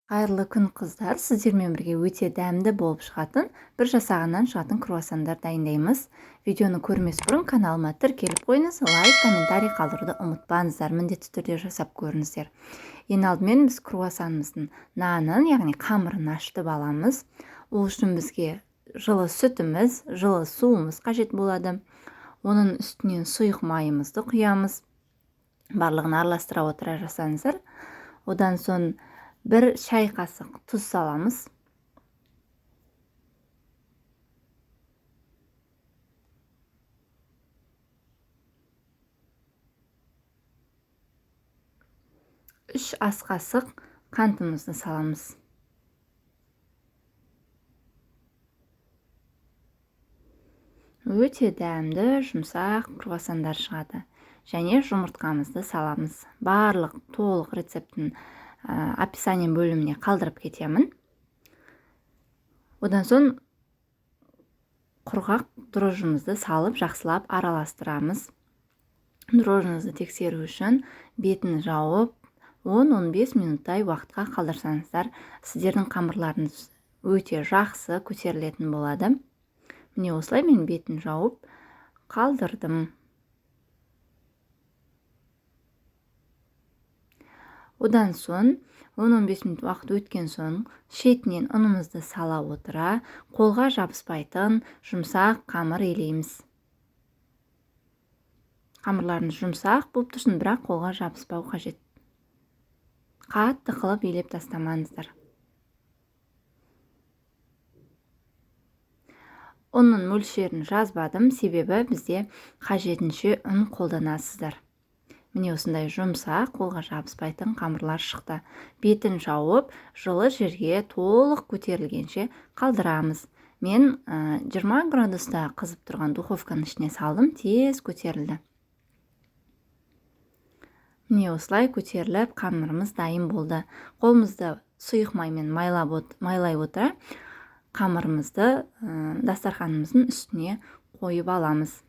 Қайырлы күн қыздар, сіздермен бірге өте дәмді болып шығатын бір жасағаннан шығатын круассандар дайындаймыз. Видеоны көрмес бұрын каналыма тіркеліп қойыңыз, лайк, комментарий қалдыруды ұмытпаңыздар, міндетті түрде жасап көріңіздер. Ең алдымен біз круассанымыздың нанын, яғни қамырын ашытып аламыз. Ол үшін бізге жылы сүтіміз, жылы суымыз қажет болады. Оның үстінен сұйық майымызды құямыз. Барлығын араластыра отыра жасаңыздар. Одан соң бір шай қасық тұз саламыз. Үш ас қасық қантымызды саламыз. Өте дәмді, жұмсақ круассандар шығады. Және жұмыртқамызды саламыз. Барлық толық рецептін описание бөліміне қалдырып кетемін. Одан соң құрғақ дрожжымызды салып, жақсылап араластырамыз. Дрожжыңызды тексеру үшін бетін жауып, 10-15 минуттай уақытқа қалдырсаңыздар, сіздердің қамырларыңыз өте жақсы көтерілетін болады. Міне осылай мен бетін жауып қалдырдым. Одан соң 10-15 минут уақыт өткен соң шетінен ұнымызды сала отыра, қолға жабыспайтын жұмсақ қамыр елейміз. Қамырларыңыз жұмсақ болып тұрсын, бірақ қолға жабыспау қажет. Қатты қылып елеп тастамаңыздар. Оның мөлшерін жазбадым, себебі бізде қажетінше ұн қолданасыздар. Міне осындай жұмсақ, қолға жабыспайтын қамырлар шықты. Бетін жауып, жылы жерге толық көтерілгенше қалдырамыз. Мен 20 градуста қызып тұрған духовканың ішіне салдым, тез көтерілді. Міне осылай көтеріліп, қамырымыз дайын болды. Қолымызды сұйық маймен майлай отыра, қамырымызды дастарханымыздың үстіне қойып аламыз.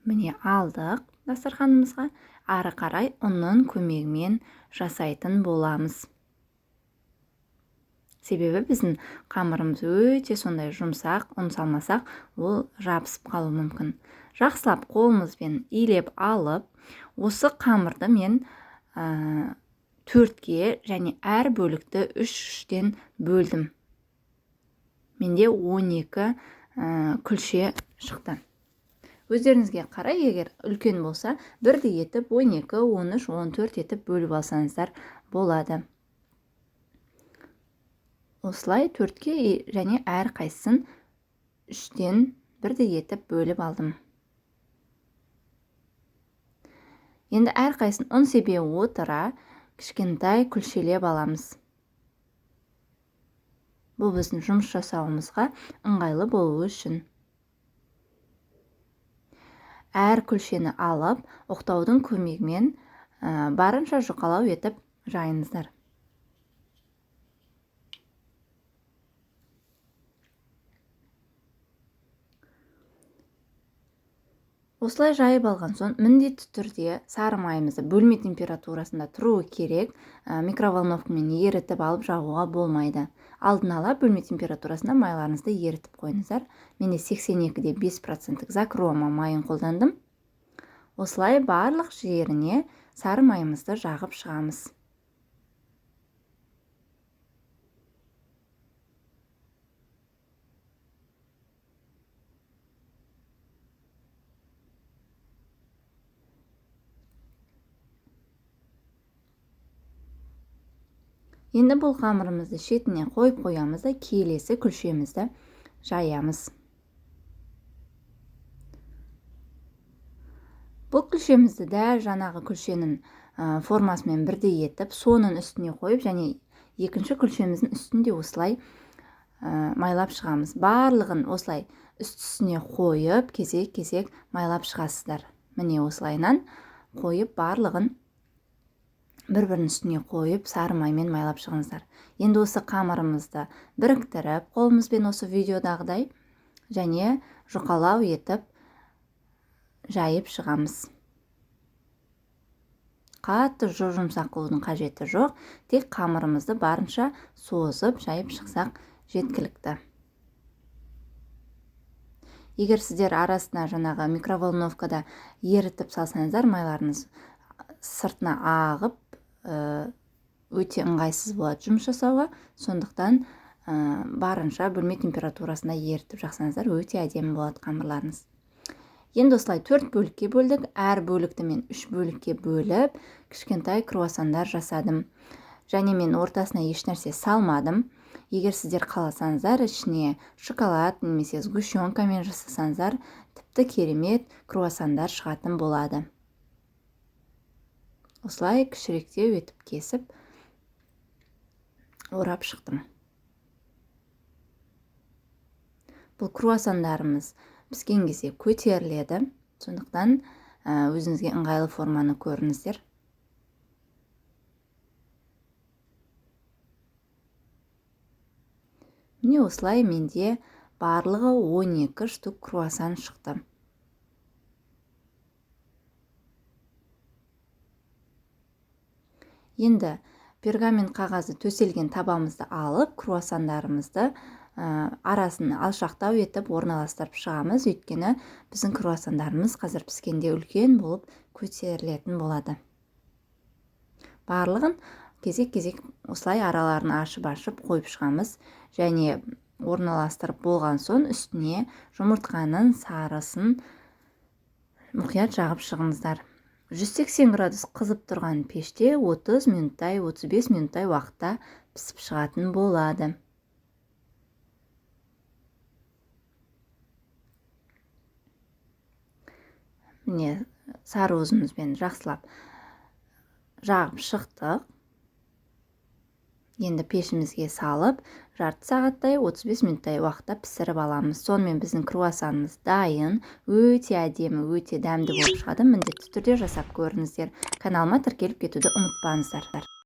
Міне алдық дастарханымызға, ары қарай ұнның көмегімен жасайтын боламыз. Себебі біздің қамырымыз өте сондай жұмсақ, ұн салмасақ, ол жабысып қалуы мүмкін. Жақсылап қолымызбен илеп алып, осы қамырды мен 4-ке және әр бөлікті 3-3-тен бөлдім. Менде 12 күлше шықты. Өздеріңізге қарай, егер үлкен болса, бірді етіп 12, 13, 14 етіп бөліп алсаңыздар болады. Осылай 4-ке және әр қайсысын 3-тен бірді етіп бөліп алдым. Енді әр қайсысын ұн себе отыра, кішкентай күлшелеп аламыз. Бұл біздің жұмыс жасауымызға ыңғайлы болуы үшін. Әр күлшені алып, оқтаудың көмегімен барынша жұқалау етіп жайыңыздар. Осылай жайып алған соң, міндетті түрде сары майымызды бөлме температурасында тұруы керек, микроволновкамен ерітіп алып жағуға болмайды. Алдын ала бөлме температурасында майларыңызды ерітіп қойыңыздар. Менде 82,5% закрома майын қолдандым. Осылай барлық жеріне сары майымызды жағып шығамыз. Енді бұл қамырымызды шетіне қойып қоямыз да, келесі күлшемізді жаямыз. Бұл күлшемізді дәл жаңағы күлшенің формасымен бірдей етіп, соның үстіне қойып, және екінші күлшеміздің үстінде осылай майлап шығамыз. Барлығын осылай үстісіне қойып, кезек-кезек майлап шығасыздар. Міне осылайнан қойып, барлығын бір-бірінің үстіне қойып, сары маймен майлап шығыңыздар. Енді осы қамырымызды біріктіріп, қолымызбен осы видеодағыдай және жұқалау етіп жайып шығамыз. қатты жұмсақ қылудың қажеті жоқ. Тек қамырымызды барынша созып жайып шықсақ жеткілікті. Егер сіздер арасына жаңағы микроволновкада ерітіп салсаңыздар, майларыңыз сыртына ағып, өте ыңғайсыз болады жұмыс жасауға. Сондықтан барынша бөлме температурасында ерітіп жақсаңыздар, өте әдемі болады қамырларыңыз. Енді осылай 4 бөлікке бөлдік. Әр бөлікті мен 3 бөлікке бөліп, кішкентай круассандар жасадым. Және мен ортасына еш нәрсе салмадым. Егер сіздер қаласаңыздар, ішіне шоколад немесе сгущенкамен жасасаңыздар, тіпті керемет круассандар шығатын болады. Осылай кішіректеу етіп кесіп, орап шықтым. Бұл круассандарымыз піскен кезде көтеріледі. Сондықтан өзіңізге ыңғайлы форманы көріңіздер. Міне осылай менде барлығы 12 штук круассан шықты. Енді пергамент қағазы төселген табамызды алып, круассандарымызды арасын алшақтау етіп орналастырып шығамыз. Өйткені біздің круассандарымыз қазір піскенде үлкен болып көтерілетін болады. Барлығын кезек-кезек осылай араларын ашып қойып шығамыз. Және орналастырып болған соң үстіне жұмыртқаның сарысын мұқият жағып шығыңыздар. 180 градус қызып тұрған пеште 30 минуттай, 35 минуттай уақытта пісіп шығатын болады. Міне сары ұзынымызбен жақсылап жағып шықтық. Енді пешімізге салып, жарты сағаттай 35 минуттай уақытта пісіріп аламыз. Сонымен біздің круассанымыз дайын, өте әдемі, өте дәмді болып шығады. Міндетті түрде жасап көріңіздер. Каналыма тіркеліп кетуді ұмытпаңыздар.